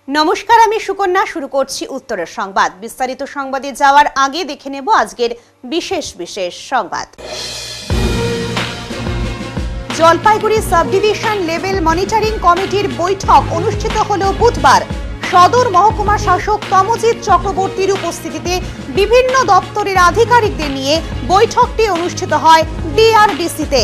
নমস্কার, আমি সুকন্যা। শুরু করছি উত্তরের সংবাদ। বিস্তারিত সংবাদে যাওয়ার আগে দেখে নেব আজকের বিশেষ বিশেষ সংবাদ। Jalpaiguri sub division level monitoring কমিটির বৈঠক অনুষ্ঠিত হল বুধবার। সদর মহকুমা শাসক তমজিৎ চক্রবর্তীর উপস্থিতিতে বিভিন্ন দপ্তরের আধিকারিকদের নিয়ে বৈঠকটি অনুষ্ঠিত হয় ডিআরডিসিতে।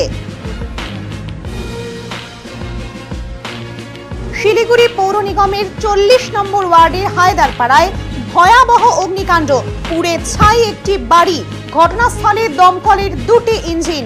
শিলিগুড়ি পৌর নিগমের 40 নম্বর ওয়ার্ডের হায়দারপাড়ায় ভয়াবহ অগ্নিকাণ্ড, পুড়ে ছাই একটি বাড়ি। ঘটনাস্থলে দমকলের 2টি ইঞ্জিন।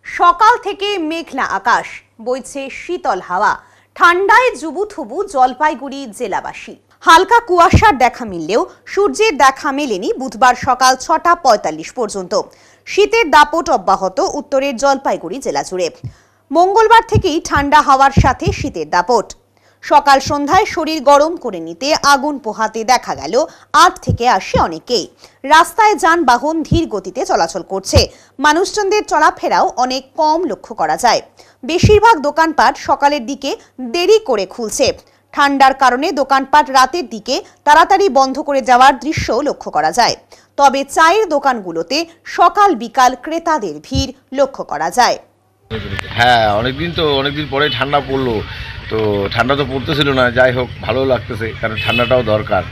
সকাল থেকে মেঘলা আকাশ, বইছে শীতল হাওয়া। ঠান্ডায় জুবুথুবু জলপাইগুড়ি জেলাবাসী। হালকা কুয়াশার দেখা মিললেও সূর্যের দেখা মেলেনি বুধবার সকাল 6:45 পর্যন্ত। শীতের দাপট অব্যাহত উত্তরের জলপাইগুড়ি জেলা জুড়ে। মঙ্গলবার থেকেই ঠান্ডা হাওয়ার সাথে শীতের দাপট। সকাল সন্ধ্যায় শরীর গরম করে নিতে আগুন পোহাতে দেখা গেল 8 থেকে 80 অনেকেই। রাস্তায় যানবাহন ধীর গতিতে চলাচল করছে। মানুষজনদের চলাফেরাও অনেক কম লক্ষ্য করা যায়। বেশিরভাগ দোকানপাট সকালের দিকে দেরি করে খুলছে। ঠান্ডার কারণে দোকানপাট রাতের দিকে তাড়াতাড়ি বন্ধ করে যাওয়ার দৃশ্য লক্ষ্য করা যায়। তবে চায়ের দোকানগুলোতে সকাল বিকাল ক্রেতাদের ভিড় লক্ষ্য করা যায়। হ্যাঁ, অনেকদিন পরে ঠান্ডা পড়লো, তো ঠান্ডা তো পড়তেছিল না। যাই হোক, ভালো লাগতেছে, কারণ ঠান্ডাটাও দরকার।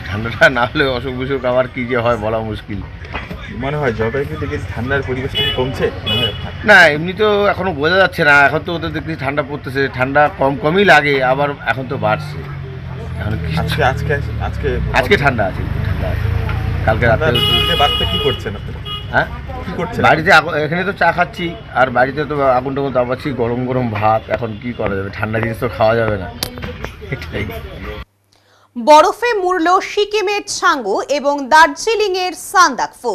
ঠান্ডাটা না হলে অসুখ বিসুখ আবার কী যে হয় বলা মুশকিল। মনে হয় জলপাইগুড়ি থেকে ঠান্ডার পরিবেশটা কমছে না, এমনি তো এখনো বোঝা যাচ্ছে না। এখন তো ওদের দেখছি ঠান্ডা পড়তেছে, ঠান্ডা কমই লাগে, আবার এখন তো বাড়ছে। এখন আজকে ঠান্ডা আছে। কালকে রাতে কি করছেন আপনারা? হ্যাঁ, বাড়িতে এখানে তো চা খাচ্ছি, আর বাড়িতে তো আগুন টাগুন দাবাচ্ছি, গরম গরম ভাত। এখন কি করা যাবে, ঠান্ডা জিনিস তো খাওয়া যাবে না। এটাই। বরফে মুড়ল সিকিমের ছাঙ্গু এবং দার্জিলিংয়ের সান্দাকফু।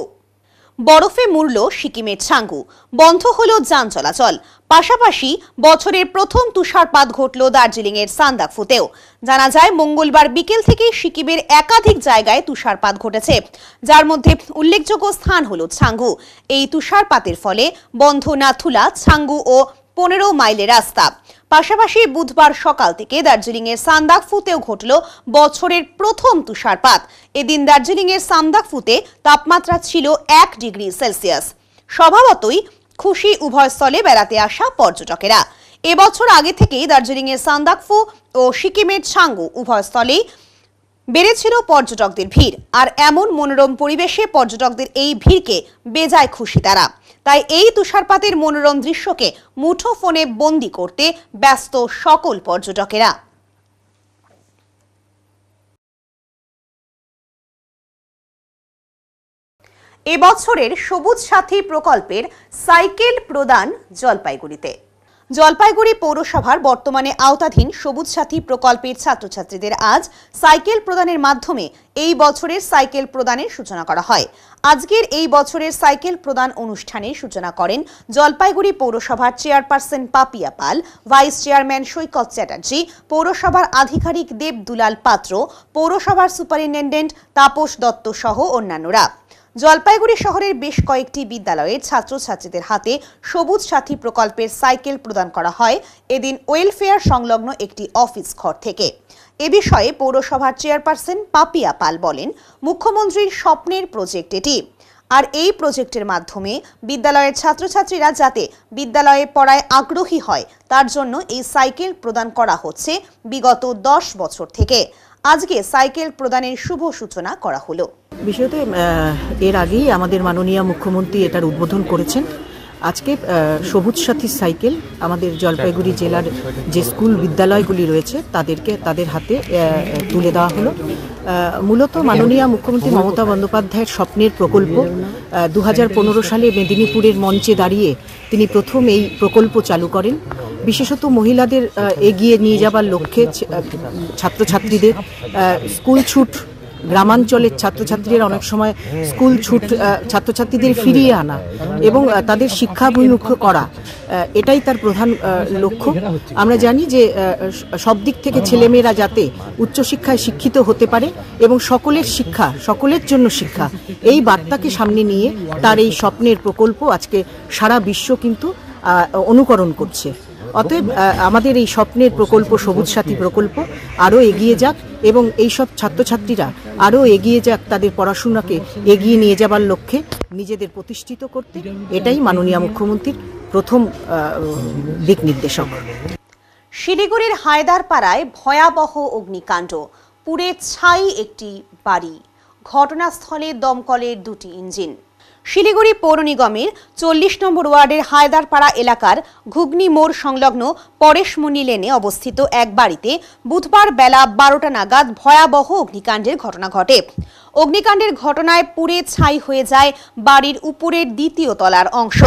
বরফে মুড়ল সিকিমের ছাঙ্গু, বন্ধ হলো যান চলাচল। পাশাপাশি বছরের প্রথম তুষারপাত ঘটল দার্জিলিংয়ের সান্দাকফুতেও। জানা যায়, মঙ্গলবার বিকেল থেকে সিকিমের একাধিক জায়গায় তুষারপাত ঘটেছে, যার মধ্যে উল্লেখযোগ্য স্থান হল ছাঙ্গু। এই তুষারপাতের ফলে বন্ধ নাথুলা, ছাঙ্গু ও 15 মাইলের রাস্তা। পাশাপাশি বুধবার সকাল থেকে দার্জিলিংয়ের সান্দাকফুতেও ঘটল বছরের প্রথম তুষারপাত। এদিন দার্জিলিংয়ের সান্দাকফুতে তাপমাত্রা ছিল 1 ডিগ্রি সেলসিয়াস। স্বভাবতই খুশি উভয়স্থলে বেড়াতে আসা পর্যটকেরা। এবছর আগে থেকেই দার্জিলিংয়ের সান্দাকফু ও সিকিমের ছাঙ্গু উভয়স্থলেই বেড়েছিল পর্যটকদের ভিড়। আর এমন মনোরম পরিবেশে পর্যটকদের এই ভিড়কে বেজায় খুশি তারা। তাই এই তুষারপাতের মনোরম দৃশ্যকে মুঠো ফোনে বন্দি করতে ব্যস্ত সকল পর্যটকেরা। এবছরের সবুজ সাথী প্রকল্পের সাইকেল প্রদান জলপাইগুড়িতে। জলপাইগুড়ি পৌরসভার বর্তমানে আওতাধীন সবুজ সাথী প্রকল্পের ছাত্রছাত্রীদের আজ সাইকেল প্রদানের মাধ্যমে এই বছরের সাইকেল প্রদানের সূচনা করা হয়। আজকের এই বছরের সাইকেল প্রদান অনুষ্ঠানের সূচনা করেন জলপাইগুড়ি পৌরসভার চেয়ারপারসন পাপিয়া পাল, ভাইস চেয়ারম্যান সৈকত চ্যাটার্জি, পৌরসভার আধিকারিক দেব দুলাল পাত্র, পৌরসভার সুপারিনটেন্ডেন্ট তাপস দত্ত সহ অন্যান্যরা। জলপাইগুড়ি শহরের বেশ কয়েকটি বিদ্যালয়ের ছাত্রছাত্রীদের হাতে সবুজ সাথী প্রকল্পের সাইকেল প্রদান করা হয় এদিন ওয়েলফেয়ার সংলগ্ন একটি অফিস ঘর থেকে। এ বিষয়ে পৌরসভার চেয়ারপারসন পাপিয়া পাল বলেন, মুখ্যমন্ত্রীর স্বপ্নের প্রজেক্ট এটি। আর এই প্রজেক্টের মাধ্যমে বিদ্যালয়ের ছাত্রছাত্রীরা যাতে বিদ্যালয়ে পড়ায় আগ্রহী হয়, তার জন্য এই সাইকেল প্রদান করা হচ্ছে বিগত 10 বছর থেকে। আজকে সাইকেল প্রদানের শুভ সূচনা করা হলো। বিষয়তে এর আগেই আমাদের মাননীয় মুখ্যমন্ত্রী এটার উদ্বোধন করেছেন। আজকে সবুজ সাথী সাইকেল আমাদের জলপাইগুড়ি জেলার যে স্কুল বিদ্যালয়গুলি রয়েছে তাদের হাতে তুলে দেওয়া হলো। মূলত মাননীয় মুখ্যমন্ত্রী মমতা বন্দ্যোপাধ্যায়ের স্বপ্নের প্রকল্প। 2015 সালে মেদিনীপুরের মঞ্চে দাঁড়িয়ে তিনি প্রথম এই প্রকল্প চালু করেন। বিশেষত মহিলাদের এগিয়ে নিয়ে যাবার লক্ষ্যে ছাত্রছাত্রীদের স্কুল ছুট গ্রামাঞ্চলের ছাত্রছাত্রীরা অনেক সময় স্কুল ছুট ছাত্রছাত্রীদের ফিরিয়ে আনা এবং তাদের শিক্ষাভিমুখ করা, এটাই তার প্রধান লক্ষ্য। আমরা জানি যে সব দিক থেকে ছেলেমেয়েরা যাতে উচ্চশিক্ষায় শিক্ষিত হতে পারে এবং সকলের শিক্ষা, সকলের জন্য শিক্ষা, এই বার্তাকে সামনে নিয়ে তার এই স্বপ্নের প্রকল্প আজকে সারা বিশ্ব কিন্তু অনুকরণ করছে। অতএব আমাদের এই স্বপ্নের প্রকল্প, সবুজ সাথী প্রকল্প আরও এগিয়ে যাক এবং এইসব ছাত্রছাত্রীরা আরও এগিয়ে যাক তাদের পড়াশোনাকে এগিয়ে নিয়ে যাবার লক্ষ্যে নিজেদের প্রতিষ্ঠিত করতে। এটাই মাননীয় মুখ্যমন্ত্রীর প্রথম দিক নির্দেশক। শিলিগুড়ির হায়দারপাড়ায় ভয়াবহ অগ্নিকাণ্ড, পুড়ে ছাই একটি বাড়ি, ঘটনাস্থলে দমকলের 2টি ইঞ্জিন। শিলিগুড়ি পৌর নিগমের 40 নম্বর ওয়ার্ডের হায়দারপাড়া এলাকার ঘুগনি মোড় সংলগ্ন পরেশমণি লেনে অবস্থিত এক বাড়িতে বুধবার বেলা 12টা নাগাদ ভয়াবহ অগ্নিকাণ্ডের ঘটনা ঘটে। অগ্নিকাণ্ডের ঘটনায় পুড়ে ছাই হয়ে যায় বাড়ির উপরের 2য় তলার অংশ।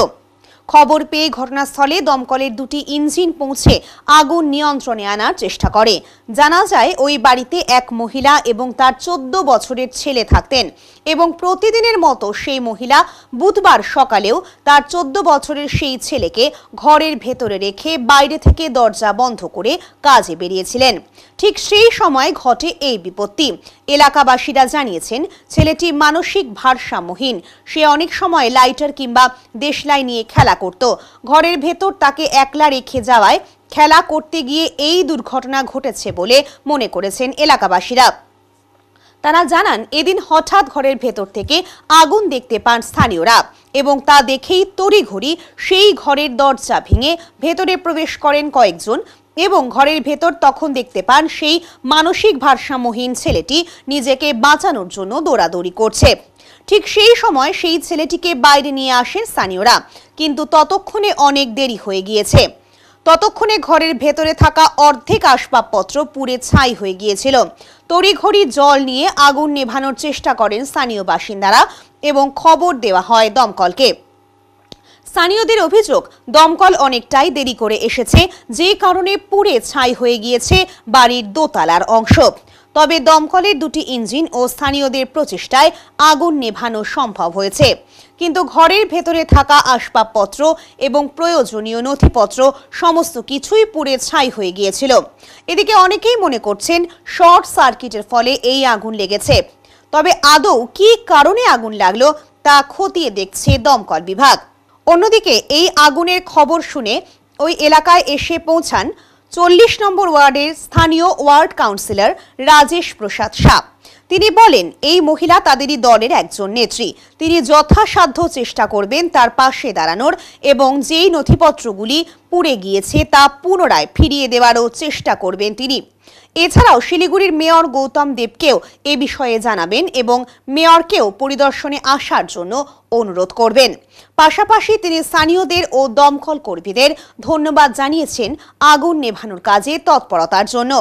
খবর পেয়ে ঘটনাস্থলে দমকলের 2টি ইঞ্জিন পৌঁছে আগুন নিয়ন্ত্রণে আনার চেষ্টা করে। জানা যায় ওই বাড়িতে এক মহিলা এবং তার 14 বছরের ছেলে থাকতেন এবং প্রতিদিনের মতো সেই মহিলা বুধবার সকালেও তার 14 বছরের সেই ছেলেকে ঘরের ভেতরে রেখে বাইরে থেকে দরজা বন্ধ করে কাজে বেরিয়েছিলেন। ঠিক সেই সময় ঘটে এই বিপত্তি। এলাকাবাসীরা জানিয়েছেন ছেলেটি মানসিক ভারসাম্যহীন। সে অনেক সময় লাইটার কিংবা দেশলাই নিয়ে খেলা করত। ঘরের ভেতর তাকে একলা রেখে যাওয়ায় খেলা করতে গিয়ে এই দুর্ঘটনা ঘটেছে বলে মনে করেছেন এলাকাবাসীরা। তারা জানান এদিন হঠাৎ ঘরের ভেতর থেকে আগুন দেখতে পান স্থানীয়রা এবং তা দেখেই তড়িঘড়ি সেই ঘরের দরজা ভেঙে ভেতরে প্রবেশ করেন কয়েকজন এবং ঘরের ভেতর তখন দেখতে পান সেই মানসিক ভারসাম্যহীন ছেলেটি নিজেকে বাঁচানোর জন্য দৌড়াদৌড়ি করছে। ঠিক সেই সময় সেই ছেলেটিকে বাইরে নিয়ে আসেন স্থানীয়রা, কিন্তু ততক্ষণে অনেক দেরি হয়ে গিয়েছে। ততক্ষণে ঘরের ভেতরে থাকা অর্ধেক আসবাবপত্র পুড়ে ছাই হয়ে গিয়েছিল। তড়িঘড়ি জল নিয়ে আগুন নেভানোর চেষ্টা করেন স্থানীয় বাসিন্দারা এবং খবর দেওয়া হয় দমকলকে। স্থানীয়দের অভিযোগ দমকল অনেকটাই দেরি করে এসেছে, যে কারণে পুড়ে ছাই হয়ে গিয়েছে বাড়ির দোতলার অংশ। তবে দমকলের 2টি ইঞ্জিন ও স্থানীয়দের প্রচেষ্টায় আগুন নেভানো সম্ভব হয়েছে, কিন্তু ঘরের ভেতরে থাকা আসবাবপত্র এবং প্রয়োজনীয় নথিপত্র সমস্ত কিছুই পুড়ে ছাই হয়ে গিয়েছিল। এদিকে অনেকেই মনে করছেন শর্ট সার্কিটের ফলে এই আগুন লেগেছে। তবে আদৌ কী কারণে আগুন লাগলো তা খতিয়ে দেখছে দমকল বিভাগ। অন্যদিকে এই আগুনের খবর শুনে ওই এলাকায় এসে পৌঁছান 40 নম্বর ওয়ার্ডের স্থানীয় ওয়ার্ড কাউন্সিলর রাজেশ প্রসাদ সাপ। তিনি বলেন এই মহিলা তাদেরই দলের একজন নেত্রী। তিনি যথাসাধ্য চেষ্টা করবেন তার পাশে দাঁড়ানোর এবং যেই নথিপত্রগুলি পুড়ে গিয়েছে তা পুনরায় ফিরিয়ে দেওয়ারও চেষ্টা করবেন তিনি। এছাড়াও শিলিগুড়ির মেয়র গৌতম দেবকেও এ বিষয়ে জানাবেন এবং মেয়রকেও পরিদর্শনে আসার জন্য অনুরোধ করবেন। পাশাপাশি তিনি স্থানীয়দের ও দমকল কর্মীদের ধন্যবাদ জানিয়েছেন আগুন নেভানোর কাজে তৎপরতার জন্য।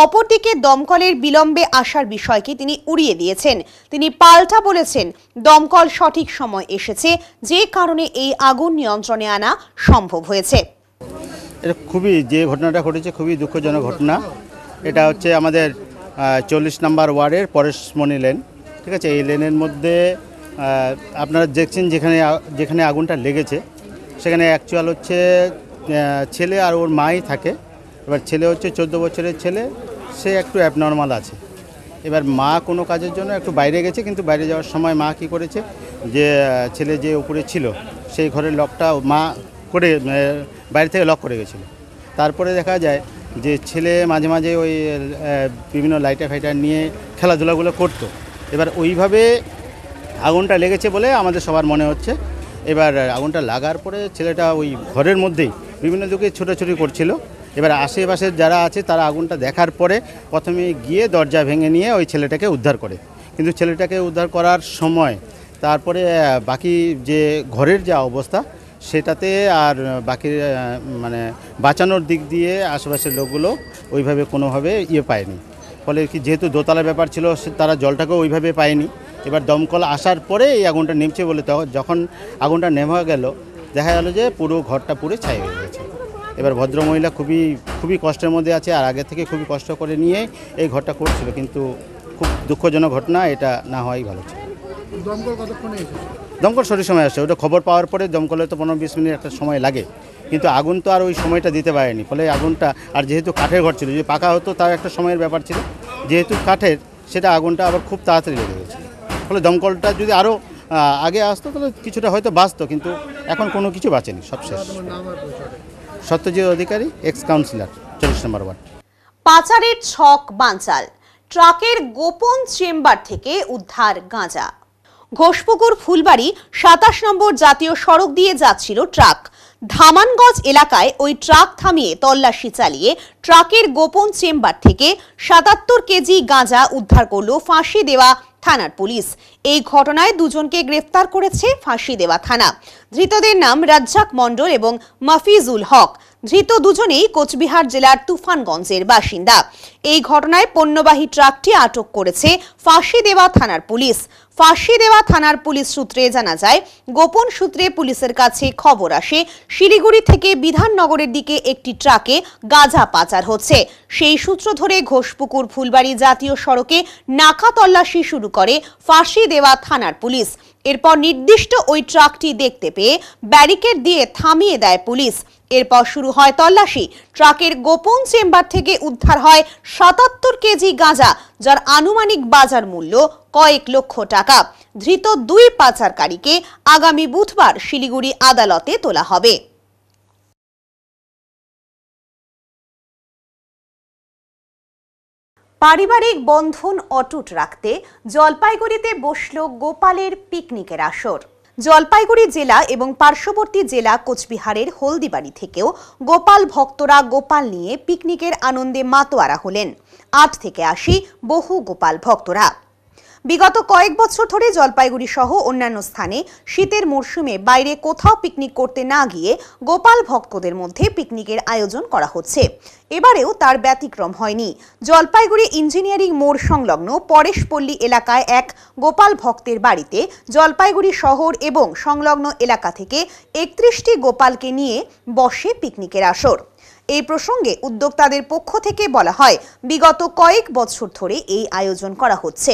অপরদিকে দমকলের বিলম্বে আসার বিষয়কে তিনি উড়িয়ে দিয়েছেন। তিনি পাল্টা বলেছেন দমকল সঠিক সময় এসেছে, যে কারণে এই আগুন নিয়ন্ত্রণে আনা সম্ভব হয়েছে। এটা খুবই, যে ঘটনাটা ঘটেছে খুবই দুঃখজনক ঘটনা। এটা হচ্ছে আমাদের 40 নম্বর ওয়ার্ডের পরেশমণি লেন, ঠিক আছে। এই লেনের মধ্যে আপনারা দেখছেন যেখানে আগুনটা লেগেছে সেখানে অ্যাকচুয়াল হচ্ছে ছেলে আর ওর মাই থাকে। এবার ছেলে হচ্ছে 14 বছরের ছেলে, সে একটু অ্যাবনর্মাল আছে। এবার মা কোনো কাজের জন্য একটু বাইরে গেছে, কিন্তু বাইরে যাওয়ার সময় মা কি করেছে, যে ছেলে যে উপরে ছিল সেই ঘরের লকটা মা করে বাইরে থেকে লক করে গেছিলো। তারপরে দেখা যায় যে ছেলে মাঝে মাঝে ওই বিভিন্ন লাইটার ফাইটার নিয়ে খেলাধুলাগুলো করতো। এবার ওইভাবে আগুনটা লেগেছে বলে আমাদের সবার মনে হচ্ছে। এবার আগুনটা লাগার পরে ছেলেটা ওই ঘরের মধ্যেই বিভিন্ন দিকে ছোটাছুটি করছিল। এবার আশেপাশের যারা আছে তারা আগুনটা দেখার পরে প্রথমে গিয়ে দরজা ভেঙে নিয়ে ওই ছেলেটাকে উদ্ধার করে, কিন্তু ছেলেটাকে উদ্ধার করার সময় তারপরে বাকি যে ঘরের যা অবস্থা সেটাতে আর বাকি মানে বাঁচানোর দিক দিয়ে আশেপাশের লোকগুলো ওইভাবে কোনোভাবে পায়নি। ফলে কি, যেহেতু দোতলার ব্যাপার ছিল তারা জলটাকেও ওইভাবে পায়নি। এবার দমকল আসার পরে এই আগুনটা নেমছে বলে যখন আগুনটা নেমে গেল দেখা গেল যে পুরো ঘরটা পুরো ছাই হয়ে গেছে। এবার ভদ্রমহিলা খুবই কষ্টের মধ্যে আছে, আর আগে থেকে খুবই কষ্ট করে নিয়ে এই ঘরটা করছিল, কিন্তু খুব দুঃখজনক ঘটনা, এটা না হওয়াই ভালো ছিল। দমকল সঠিক সময় আসছে, ওটা খবর পাওয়ার পরে দমকলে তো 15-20 মিনিট একটা সময় লাগে, কিন্তু আগুন তো আর ওই সময়টা দিতে পারেনি, ফলে আগুনটা, আর যেহেতু কাঠের ঘর ছিল, যদি পাকা হতো তার একটা সময়ের ব্যাপার ছিল, যেহেতু কাঠের সেটা আগুনটা আবার খুব তাড়াতাড়ি লেগে গেছে। ফলে দমকলটা যদি আরও আগে আসতো তাহলে কিছুটা হয়তো বাঁচতো, কিন্তু এখন কোনো কিছু বাঁচেনি, সব শেষ। সত্যজিৎ অধিকারী, এক্স কাউন্সিলর, 40 নম্বর ওয়ার্ড। পাচারের ছক বানচাল, ট্রাকের গোপন চেম্বার থেকে উদ্ধার গাঁজা। ঘোষপুকুর ফুলবাড়ি 27 নম্বর জাতীয় সড়ক দিয়ে যাচ্ছিল ট্রাক। ধামানগঞ্জ এলাকায় ওই ট্রাক থামিয়ে তল্লাশি চালিয়ে ট্রাকের গোপন চেম্বার থেকে 77 কেজি গাঁজা উদ্ধার করল ফাঁসি দেওয়া থানার পুলিশ। এই ঘটনায় দুজনকে গ্রেফতার করেছে ফাঁসি দেওয়া থানা। ধৃতদের নাম রাজ্জাক মণ্ডল এবং মাফিজুল হক। ধৃত দুজনেই কোচবিহার জেলার তুফানগঞ্জের বাসিন্দা। এই ঘটনায় পণ্যবাহী ট্রাকটি আটক করেছে ফাঁসি দেওয়া থানার পুলিশ। ফাঁসি দেওয়া থানার পুলিশ সূত্রে জানা যায়, গোপন সূত্রে পুলিশের কাছে খবর আসে শিলিগুড়ি থেকে বিধাননগরের দিকে একটি ট্রাকে গাঁজা পাচার হচ্ছে। সেই সূত্র ধরে ঘোষপুকুর ফুলবাড়ি জাতীয় সড়কে নাকা তল্লাশি শুরু করে ফাঁসি দেওয়া থানার পুলিশ। এরপর নির্দিষ্ট ওই ট্রাকটি দেখতে পেয়ে ব্যারিকেড দিয়ে থামিয়ে দেয় পুলিশ। এরপর শুরু হয় তল্লাশি। ট্রাকের গোপন চেম্বার থেকে উদ্ধার হয় 77 কেজি গাঁজা, যার আনুমানিক বাজার মূল্য কয়েক লক্ষ টাকা। ধৃত 2 পাচারকারীকে আগামী বুধবার শিলিগুড়ি আদালতে তোলা হবে। পারিবারিক বন্ধন অটুট রাখতে জলপাইগুড়িতে বসল গোপালের পিকনিকের আসর। জলপাইগুড়ি জেলা এবং পার্শ্ববর্তী জেলা কোচবিহারের হলদিবাড়ি থেকেও গোপাল ভক্তরা গোপাল নিয়ে পিকনিকের আনন্দে মাতোয়ারা হলেন। 8 থেকে 80 বহু গোপাল ভক্তরা। বিগত কয়েক বছর ধরে জলপাইগুড়ি সহ অন্যান্য স্থানে শীতের মরশুমে বাইরে কোথাও পিকনিক করতে না গিয়ে গোপাল ভক্তদের মধ্যে পিকনিকের আয়োজন করা হচ্ছে। এবারেও তার ব্যতিক্রম হয়নি। জলপাইগুড়ি ইঞ্জিনিয়ারিং মোড় সংলগ্ন পরেশপল্লী এলাকায় এক গোপাল ভক্তের বাড়িতে জলপাইগুড়ি শহর এবং সংলগ্ন এলাকা থেকে 31টি গোপালকে নিয়ে বসে পিকনিকের আসর। এই প্রসঙ্গে উদ্যোক্তাদের পক্ষ থেকে বলা হয়, বিগত কয়েক বছর ধরে এই আয়োজন করা হচ্ছে।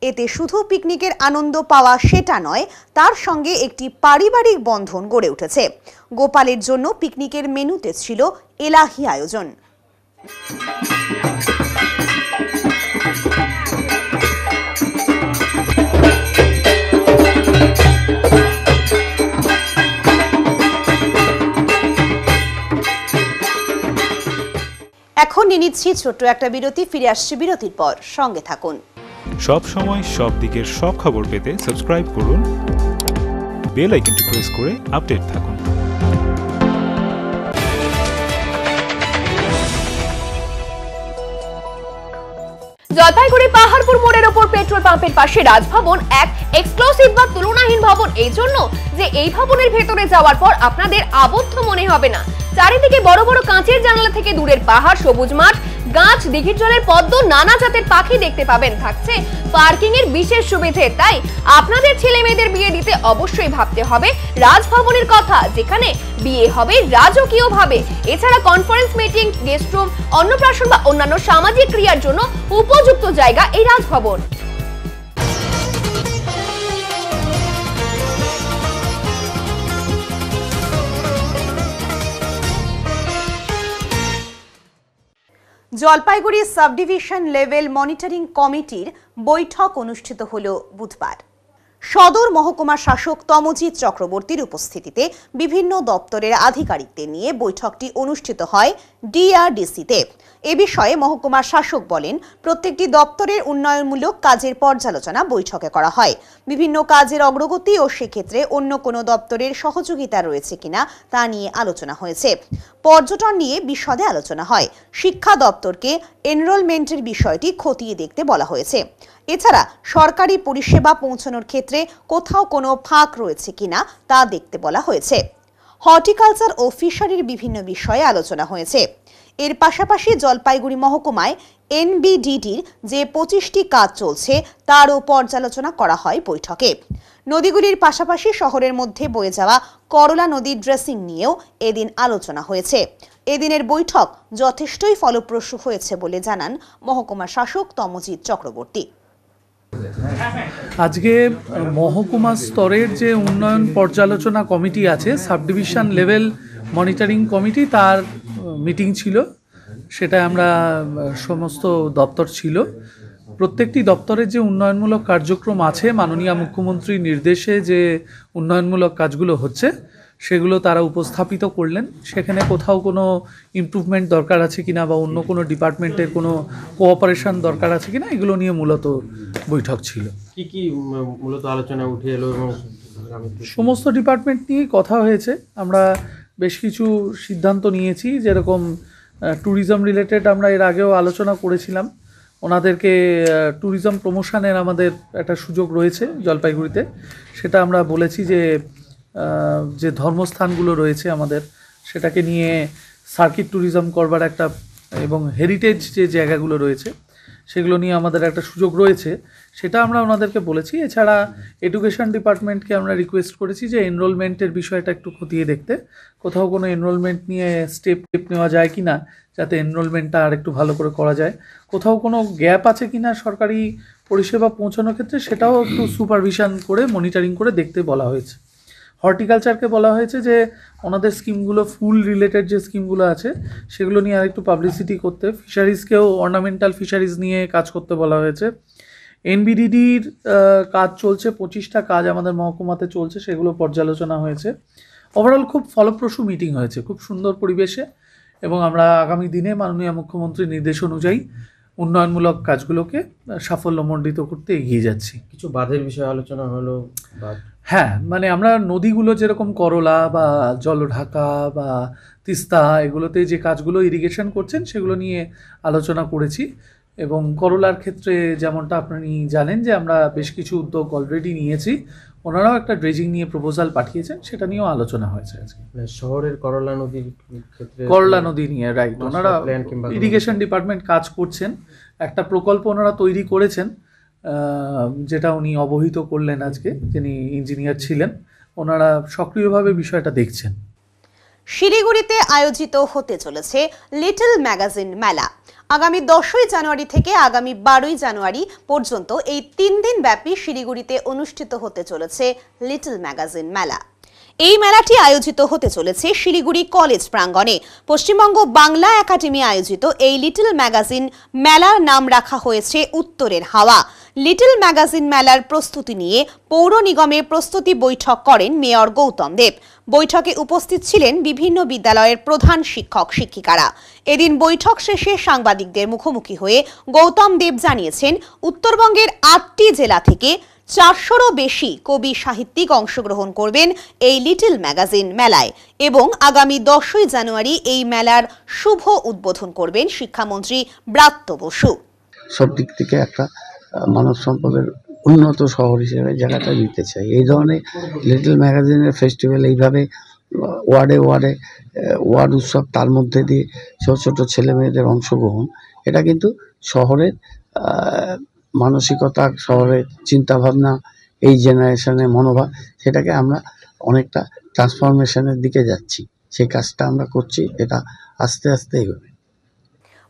এতে শুধু পিকনিকের আনন্দ পাওয়া সেটা নয়, তার সঙ্গে একটি পারিবারিক বন্ধন গড়ে উঠেছে। গোপালের জন্য পিকনিকের মেনুতে ছিল এলাহি আয়োজন। এখন নিয়ে নিচ্ছি ছোট্ট একটা বিরতি, ফিরে আসছে বিরতির পর, সঙ্গে থাকুন। সব সময় সব দিকের সব খবর পেতে সাবস্ক্রাইব করুন, বেল আইকনটি প্রেস করে আপডেট থাকুন। জলপাইগুড়ি পাহাড়পুর মোড়ের ওপর পেট্রোল পাম্পের পাশে রাজভবন এক এক্সক্লুসিভ বা তুলনাহীন ভবন, এই জন্য যে এই ভবনের ভেতরে যাওয়ার পর আপনাদের আবদ্ধ মনে হবে না। চারিদিকে বড় বড় কাঁচের জানালা থেকে দূরের পাহাড়, সবুজ মাঠ, গাছ, দিঘির জলের পদ্ম, নানা জাতের পাখি দেখতে পাবেন। থাকছে পার্কিং এর বিশেষ সুবিধে। তাই আপনাদের ছেলে মেয়েদের বিয়ে দিতে অবশ্যই ভাবতে হবে রাজভবনের কথা, যেখানে বিয়ে হবে রাজকীয় ভাবে। এছাড়া কনফারেন্স, মিটিং, গেস্ট রুম, অন্নপ্রাশন বা অন্যান্য সামাজিক ক্রিয়ার জন্য উপযুক্ত জায়গা এই Raj Bhavan. Jalpaiguri sub division level monitoring কমিটির বৈঠক অনুষ্ঠিত হল বুধবার। সদর মহকুমা শাসক তমজিৎ চক্রবর্তীর উপস্থিতিতে বিভিন্ন দপ্তরের আধিকারিকদের নিয়ে বৈঠকটি অনুষ্ঠিত হয় ডিআরডিসিতে। এ বিষয়ে মহকুমা শাসক বলেন, প্রত্যেকটি দপ্তরের উন্নয়নমূলক কাজের পর্যালোচনা বৈঠকে করা হয়। বিভিন্ন কাজের অগ্রগতি ও সেক্ষেত্রে অন্য কোনো দপ্তরের সহযোগিতা রয়েছে কিনা তা নিয়ে আলোচনা হয়েছে। পর্যটন নিয়ে বিশদে আলোচনা হয়। শিক্ষা দপ্তরকে এনরোলমেন্টের বিষয়টি খতিয়ে দেখতে বলা হয়েছে। এছাড়া সরকারি পরিষেবা পৌঁছানোর ক্ষেত্রে কোথাও কোনো ফাঁক রয়েছে কিনা তা দেখতে বলা হয়েছে। হর্টিকালচার ও ফিশারির বিভিন্ন বিষয়ে আলোচনা হয়েছে। এর পাশাপাশি জলপাইগুড়ি মহকুমায় এনবিডিটির যে 25টি কাজ চলছে তারও পর্যালোচনা করা হয় বৈঠকে। নদীগুলির পাশাপাশি শহরের মধ্যে বয়ে যাওয়া করলা নদীর ড্রেসিং নিয়েও এদিন আলোচনা হয়েছে। এদিনের বৈঠক যথেষ্টই ফলপ্রসূ হয়েছে বলে জানান মহকুমা শাসক তমজিৎ চক্রবর্তী। আজকে মহকুমা স্তরের যে উন্নয়ন পর্যালোচনা কমিটি আছে, sub division level monitoring committee, তার মিটিং ছিল। সেটা আমরা সমস্ত দপ্তর ছিল, প্রত্যেকটি দপ্তরের যে উন্নয়নমূলক কার্যক্রম আছে, মাননীয় মুখ্যমন্ত্রীর নির্দেশে যে উন্নয়নমূলক কাজগুলো হচ্ছে সেগুলো তারা উপস্থাপিত করলেন। সেখানে কোথাও কোনো ইমপ্রুভমেন্ট দরকার আছে কিনা বা অন্য কোনো ডিপার্টমেন্টের কোনো কোঅপারেশন দরকার আছে কিনা, এগুলো নিয়ে মূলত বৈঠক ছিল। কি কি মূলত আলোচনা উঠে এলো এবং সমস্ত ডিপার্টমেন্ট নিয়ে কথা হয়েছে। আমরা বেশ কিছু সিদ্ধান্ত নিয়েছি, যেরকম ট্যুরিজম রিলেটেড আমরা এর আগেও আলোচনা করেছিলাম। ওনাদেরকে ট্যুরিজম প্রমোশনের আমাদের একটা সুযোগ রয়েছে জলপাইগুড়িতে, সেটা আমরা বলেছি যে ধর্মস্থানগুলো রয়েছে আমাদের, সেটাকে নিয়ে সার্কিট ট্যুরিজম করবার একটা, এবং হেরিটেজ যে জায়গাগুলো রয়েছে সেগুলো নিয়ে আমাদের একটা সুযোগ রয়েছে, সেটা আমরা ওনাদেরকে বলেছি। এছাড়া এডুকেশন ডিপার্টমেন্টকে আমরা রিকোয়েস্ট করেছি যে এনরোলমেন্টের বিষয়টা একটু খতিয়ে দেখতে, কোথাও কোনো এনরোলমেন্ট নিয়ে স্টেপ নেওয়া যায় কি না, যাতে এনরোলমেন্টটা আর একটু ভালো করে করা যায়। কোথাও কোনো গ্যাপ আছে কি না সরকারি পরিষেবা পৌঁছানোর ক্ষেত্রে, সেটাও একটু সুপারভিশন করে মনিটরিং করে দেখতে বলা হয়েছে। হর্টিকালচারকে বলা হয়েছে যে ওনাদের স্কিমগুলো, ফুল রিলেটেড যে স্কিমগুলো আছে সেগুলো নিয়ে আরেকটু পাবলিসিটি করতে। ফিশারিজকেও অর্নামেন্টাল ফিশারিজ নিয়ে কাজ করতে বলা হয়েছে। এনবিডিডির কাজ চলছে, 25টা কাজ আমাদের মহকুমাতে চলছে, সেগুলো পর্যালোচনা হয়েছে। ওভারঅল খুব ফলপ্রসূ মিটিং হয়েছে, খুব সুন্দর পরিবেশে, এবং আমরা আগামী দিনে মাননীয় মুখ্যমন্ত্রীর নির্দেশ অনুযায়ী উন্নয়নমূলক কাজগুলোকে সাফল্যমণ্ডিত করতে এগিয়ে যাচ্ছি। কিছু বাঁধের বিষয়ে আলোচনা হলো। হ্যাঁ, মানে আমরা নদীগুলো যেরকম করলা বা জলঢাকা বা তিস্তা, এগুলোতে যে কাজগুলো ইরিগেশন করছেন সেগুলো নিয়ে আলোচনা করেছি। এবং করলার ক্ষেত্রে যেমনটা আপনি জানেন যে আমরা বেশ কিছু উদ্যোগ অলরেডি নিয়েছি, ওনারাও একটা ড্রেজিং নিয়ে প্রপোজাল পাঠিয়েছেন, সেটা নিয়েও আলোচনা হয়েছে আজকে। শহরের করলা নদীর ক্ষেত্রে, করলা নদী নিয়ে রাইট, ওনারা ইরিগেশন ডিপার্টমেন্ট কাজ করছেন, একটা প্রকল্প ওনারা তৈরি করেছেন, যেটা উনি অবহিত করলেন আজকে, যিনি ইঞ্জিনিয়ার ছিলেন, ওনারা সক্রিয়ভাবে বিষয়টা দেখছেন। শিলিগুড়িতে আয়োজিত হতে চলেছে লিটল ম্যাগাজিন মেলা। আগামী 10ই জানুয়ারি থেকে আগামী 12ই জানুয়ারি পর্যন্ত এই 3 দিন ব্যাপী শিলিগুড়িতে অনুষ্ঠিত হতে চলেছে লিটল ম্যাগাজিন মেলা। এই মেলাটি আয়োজিত হতে চলেছে শিলিগুড়ি কলেজ প্রাঙ্গণে। পশ্চিমবঙ্গ বাংলা একাডেমি আয়োজিত এই লিটল ম্যাগাজিন মেলার নাম রাখা হয়েছে উত্তরের হাওয়া। লিটল ম্যাগাজিন মেলার প্রস্তুতি নিয়ে পৌর নিগমের প্রস্তুতি বৈঠক করেন মেয়র গৌতম দেব। বৈঠকে উপস্থিত ছিলেন বিভিন্ন বিদ্যালয়ের প্রধান শিক্ষক শিক্ষিকারা। এদিন বৈঠক শেষে সাংবাদিকদের মুখোমুখি হয়ে গৌতম দেব জানিয়েছেন, উত্তরবঙ্গের 8টি জেলা থেকে 400রও বেশি কবি সাহিত্যিক অংশগ্রহণ করবেন এই লিটল ম্যাগাজিন মেলায়, এবং আগামী 10ই জানুয়ারি এই মেলার শুভ উদ্বোধন করবেন শিক্ষামন্ত্রী ব্রাত্য বসু। সব দিক থেকে একটা মানব সম্পদের উন্নত শহর হিসেবে জায়গাটা নিতে চাই। এই ধরনের লিটল ম্যাগাজিনের ফেস্টিভ্যাল এইভাবে ওয়ার্ডে ওয়ার্ডে ওয়ার্ড উৎসব, তার মধ্যে দিয়ে ছোট ছোট ছেলে মেয়েদের অংশগ্রহণ, এটা কিন্তু শহরের মানসিকতা, শহরের চিন্তাভাবনা, এই জেনারেশনের মনোভাব, সেটাকে আমরা অনেকটা ট্রান্সফরমেশনের দিকে যাচ্ছি। সেই কাজটা আমরা করছি, এটা আস্তে আস্তে এগোবে।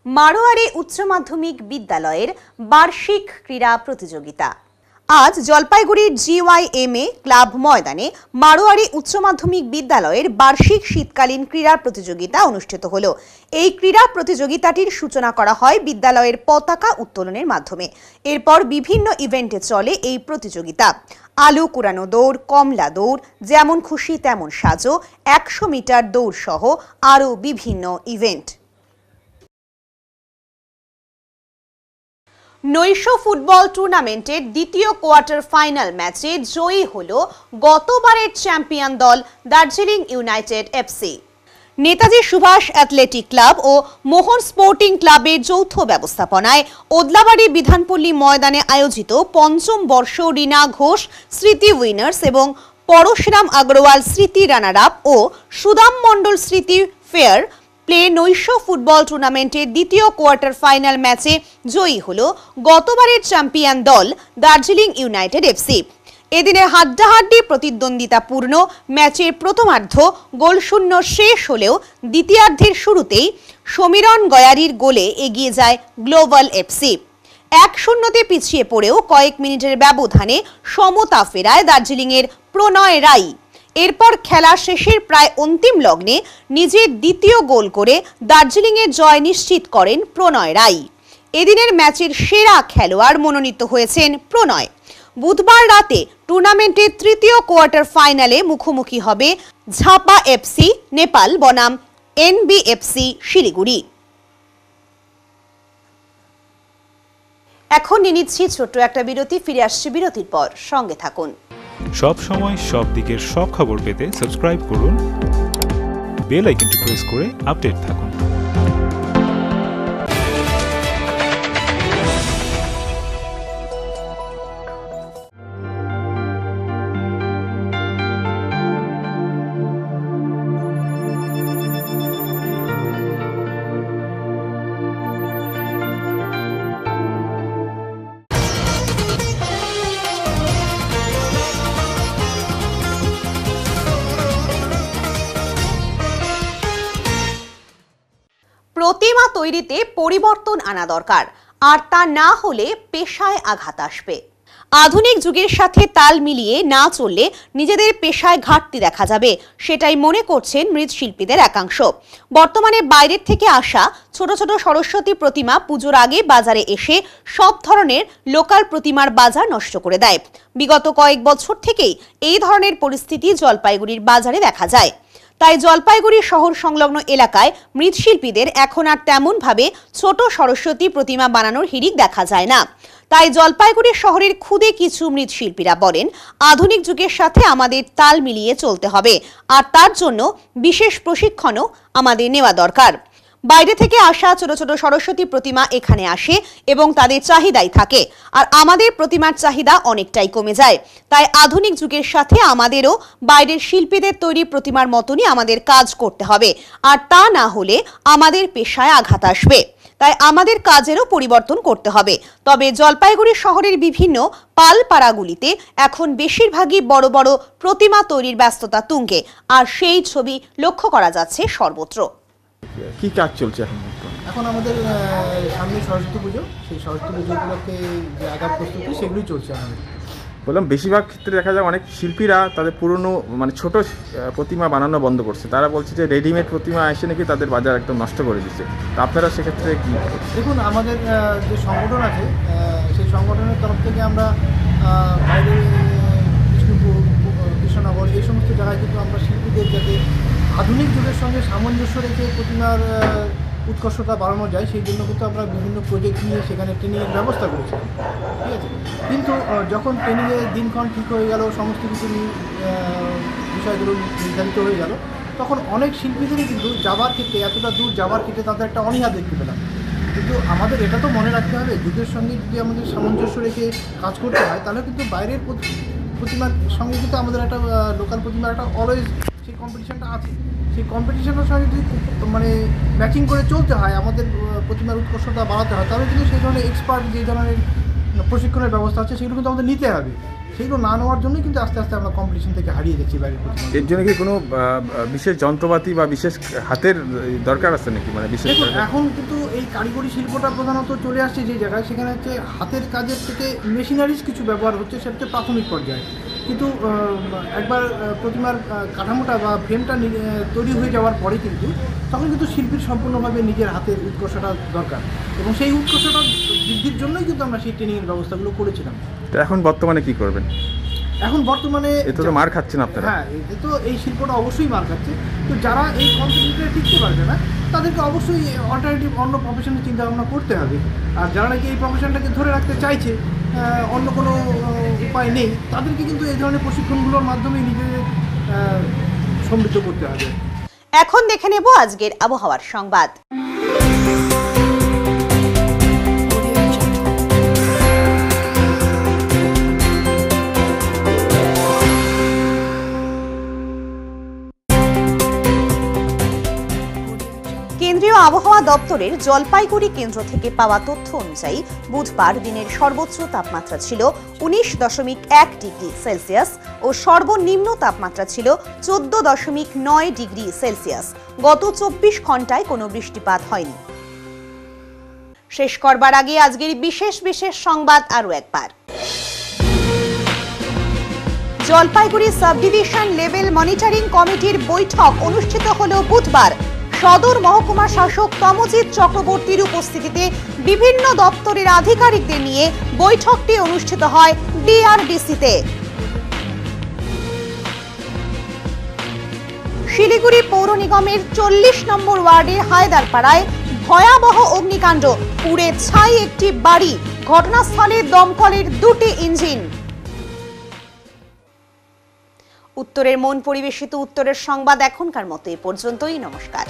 মারোয়ারি উচ্চ মাধ্যমিক বিদ্যালয়ের বার্ষিক ক্রীড়া প্রতিযোগিতা। আজ জলপাইগুড়ির GYMA ক্লাব ময়দানে মারোয়ারি উচ্চ মাধ্যমিক বিদ্যালয়ের বার্ষিক শীতকালীন ক্রীড়া প্রতিযোগিতা অনুষ্ঠিত হলো। এই ক্রীড়া প্রতিযোগিতাটির সূচনা করা হয় বিদ্যালয়ের পতাকা উত্তোলনের মাধ্যমে। এরপর বিভিন্ন ইভেন্টে চলে এই প্রতিযোগিতা। আলু কুড়ানো দৌড়, কমলা দৌড়, যেমন খুশি তেমন সাজো, 100 মিটার দৌড় সহ আরও বিভিন্ন ইভেন্ট। নৈশ ফুটবল টুর্নামেন্টের দ্বিতীয় কোয়ার্টার ফাইনাল ম্যাচে জয়ী হল গতবারের চ্যাম্পিয়ন দল Darjeeling United FC। Netaji Subhash athletic club ও মোহন স্পোর্টিং ক্লাবের যৌথ ব্যবস্থাপনায় ওদলাবাড়ি বিধানপল্লী ময়দানে আয়োজিত 5ম বর্ষ রীনা ঘোষ স্মৃতি উইনার্স এবং পরশুরাম আগরওয়াল স্মৃতি রানার আপ ও সুদাম মণ্ডল স্মৃতি ফেয়ার প্লে নৈশ ফুটবল টুর্নামেন্টের দ্বিতীয় কোয়ার্টার ফাইনাল ম্যাচে জয়ী হল গতবারের চ্যাম্পিয়ন দল দার্জিলিং ইউনাইটেড FC। এদিনের হাড্ডাহাড্ডি প্রতিদ্বন্দ্বিতাপূর্ণ ম্যাচের প্রথমার্ধ গোলশূন্য শেষ হলেও দ্বিতীয়ার্ধের শুরুতেই সমীরণ গয়ারির গোলে এগিয়ে যায় গ্লোবাল FC। 1-0 পিছিয়ে পড়েও কয়েক মিনিটের ব্যবধানে সমতা ফেরায় দার্জিলিংয়ের প্রণয় রাই। এরপর খেলা শেষের প্রায় অন্তিম লগ্নে নিজের দ্বিতীয় গোল করে দার্জিলিংয়ের জয় নিশ্চিত করেন প্রণয় রাই। এদিনের ম্যাচের সেরা খেলোয়াড় মনোনীত হয়েছেন প্রণয়। বুধবার রাতে টুর্নামেন্টের তৃতীয় কোয়ার্টার ফাইনালে মুখোমুখি হবে ঝাপা এফসি নেপাল বনাম এনবিএফসি শিলিগুড়ি। এখন নিয়ে নিচ্ছি ছোট্ট একটা বিরতি, ফিরে আসছি বিরতির পর, সঙ্গে থাকুন। সব সময় সব দিকের সব খবর পেতে সাবস্ক্রাইব করুন, বেল আইকনটি প্রেস করে আপডেট থাকুন। প্রতিমা তৈরিতে পরিবর্তন আনা দরকার, আর তা না হলে পেশায় আঘাত আসবে। আধুনিক যুগের সাথে তাল মিলিয়ে না চললে নিজেদের পেশায় ঘাটতি দেখা যাবে, সেটাই মনে করছেন মৃৎশিল্পীদের একাংশ। বর্তমানে বাইরের থেকে আসা ছোট ছোট সরস্বতী প্রতিমা পুজোর আগে বাজারে এসে সব ধরনের লোকাল প্রতিমার বাজার নষ্ট করে দেয়। বিগত কয়েক বছর থেকেই এই ধরনের পরিস্থিতি জলপাইগুড়ির বাজারে দেখা যায়। তাই জলপাইগুড়ি শহর সংলগ্ন এলাকায় মৃৎশিল্পীদের এখন আর তেমন ভাবে ছোট সরস্বতী প্রতিমা বানানোর হিড়িক দেখা যায় না। তাই জলপাইগুড়ি শহরের খুদে কিছু মৃৎশিল্পীরা বলেন, আধুনিক যুগের সাথে আমাদের তাল মিলিয়ে চলতে হবে, আর তার জন্য বিশেষ প্রশিক্ষণও আমাদের নেওয়া দরকার। বাইরে থেকে আসা ছোট ছোট সরস্বতী প্রতিমা এখানে আসে এবং তাদের চাহিদাই থাকে, আর আমাদের প্রতিমার চাহিদা অনেকটাই কমে যায়। তাই আধুনিক যুগের সাথে আমাদেরও বাইরের শিল্পীদের তৈরি প্রতিমার মতনই আমাদের কাজ করতে হবে, আর তা না হলে আমাদের পেশায় আঘাত আসবে। তাই আমাদের কাজেরও পরিবর্তন করতে হবে। তবে জলপাইগুড়ি শহরের বিভিন্ন পালপাড়াগুলিতে এখন বেশিরভাগই বড় বড় প্রতিমা তৈরির ব্যস্ততা তুঙ্গে, আর সেই ছবি লক্ষ্য করা যাচ্ছে সর্বত্র। কি কাজ চলছে এখন? এখন আমাদের সামনে সরস্বতী পুজো, সেই সরস্বতী পুজো উপলক্ষে যে আগাম প্রস্তুতি সেগুলোই চলছে আমাদের। বললাম বেশিরভাগ ক্ষেত্রে দেখা যায় অনেক শিল্পীরা তাদের পুরনো মানে ছোট প্রতিমা বানানো বন্ধ করছে। তারা বলছে যে রেডিমেড প্রতিমা এসে নাকি তাদের বাজার একদম নষ্ট করে দিচ্ছে। তো আপনারা সেক্ষেত্রে কি? দেখুন, আমাদের যে সংগঠন আছে সেই সংগঠনের তরফ থেকে আমরা বাইরে বিষ্ণুপুর, কৃষ্ণনগর এই সমস্ত জায়গায় কিন্তু আমরা শিল্পীদের যাতে আধুনিক যুগের সঙ্গে সামঞ্জস্য রেখে প্রতিমার উৎকর্ষতা বাড়ানো যায় সেই জন্য কিন্তু আমরা বিভিন্ন প্রজেক্ট নিয়ে সেখানে ট্রেনিংয়ের ব্যবস্থা করেছিলাম, ঠিক আছে। কিন্তু যখন ট্রেনিংয়ের দিনক্ষণ ঠিক হয়ে গেল, সমস্ত কিছু বিষয়গুলো নির্ধারিত হয়ে গেল, তখন অনেক শিল্পীদেরই কিন্তু যাবার ক্ষেত্রে, এতটা দূর যাবার ক্ষেত্রে তাদের একটা অনীহা দেখতে পেলাম। কিন্তু আমাদের এটা তো মনে রাখতে হবে, যুগের সঙ্গে যদি আমাদের সামঞ্জস্য রেখে কাজ করতে হয় তাহলে কিন্তু বাইরের প্রতিমার সঙ্গে কিন্তু আমাদের একটা লোকাল প্রতিমার একটা অলওয়েজ সেই কম্পিটিশানটা আছে। সেই কম্পিটিশনের সঙ্গে যদি মানে ম্যাচিং করে চলতে হয়, আমাদের প্রতিমার উৎকর্ষতা বাড়াতে হয়, তাহলে কিন্তু সেই ধরনের এক্সপার্ট যে ধরনের প্রশিক্ষণের ব্যবস্থা আছে সেগুলো কিন্তু আমাদের নিতে হবে। সেগুলো না নেওয়ার জন্যই কিন্তু আস্তে আস্তে আমরা কম্পিটিশন থেকে হারিয়ে যাচ্ছি বাইরের প্রতিমা। এর জন্য কি কোনো বিশেষ যন্ত্রপাতি বা বিশেষ হাতের দরকার আছে নাকি? মানে বিশেষ এখন কিন্তু এই কারিগরি শিল্পটা প্রধানত চলে আসছে যে জায়গায়, সেখানে হচ্ছে হাতের কাজের থেকে মেশিনারিজ কিছু ব্যবহার হচ্ছে, সেটা হচ্ছে প্রাথমিক পর্যায়ে। কিন্তু একবার প্রতিমার কাঠামোটা বা ফ্রেমটা তৈরি হয়ে যাওয়ার পরে কিন্তু তখন কিন্তু শিল্পীর সম্পূর্ণভাবে নিজের হাতের উৎকর্ষটা দরকার, এবং সেই উৎকর্ষটা বৃদ্ধির জন্যই কিন্তু আমরা সেই ট্রেনিংয়ের ব্যবস্থাগুলো করেছিলাম। তো এখন বর্তমানে কি করবেন? এখন বর্তমানে এতে তো মার খাচ্ছেন আপনারা। হ্যাঁ, এতে তো এই শিল্পটা অবশ্যই মার খাচ্ছে। তো যারা এই কম্পিটিশনে টিকতে পারবে না তাদেরকে অবশ্যই অল্টারনেটিভ অন্য প্রফেশনের চিন্তা ভাবনা করতে হবে। আর যারা নাকি এই প্রফেশনটাকে ধরে রাখতে চাইছে, অন্য কোনো উপায় নেই, তাদেরকে কিন্তু এই ধরনের প্রশিক্ষণগুলোর মাধ্যমে নিজেদের সমৃদ্ধ করতে হবে। এখন দেখে নেব আজকের আবহাওয়ার সংবাদ। কেন্দ্রীয় আবহাওয়া দপ্তরের জলপাইগুড়ি কেন্দ্র থেকে পাওয়া তথ্য অনুযায়ী বুধবার দিনের সর্বোচ্চ তাপমাত্রা ছিল 19.1 ডিগ্রি সেলসিয়াস ও সর্বনিম্ন তাপমাত্রা ছিল 14.9 ডিগ্রি সেলসিয়াস। গত 24 ঘন্টায় কোনো বৃষ্টিপাত হয়নি। শেষ করবার আগে আজকের বিশেষ সংবাদ আরো একবার। Jalpaiguri sub division level monitoring কমিটির বৈঠক অনুষ্ঠিত হল বুধবার। সদর মহকুমা শাসক তমজিৎ চক্রবর্তীর উপস্থিতিতে বিভিন্ন দপ্তরের আধিকারিকদের নিয়ে বৈঠকটি অনুষ্ঠিত হয় ডিআরডিসিতে। শিলিগুড়ি পৌর নিগমের 40 নম্বর ওয়ার্ডের হায়দারপাড়ায় ভয়াবহ অগ্নিকাণ্ড, পুড়ে ছাই একটি বাড়ি, ঘটনাস্থলে দমকলের 2টি ইঞ্জিন। উত্তরের মন পরিবেশিত উত্তরের সংবাদ এখনকার মতো এ পর্যন্তই। নমস্কার।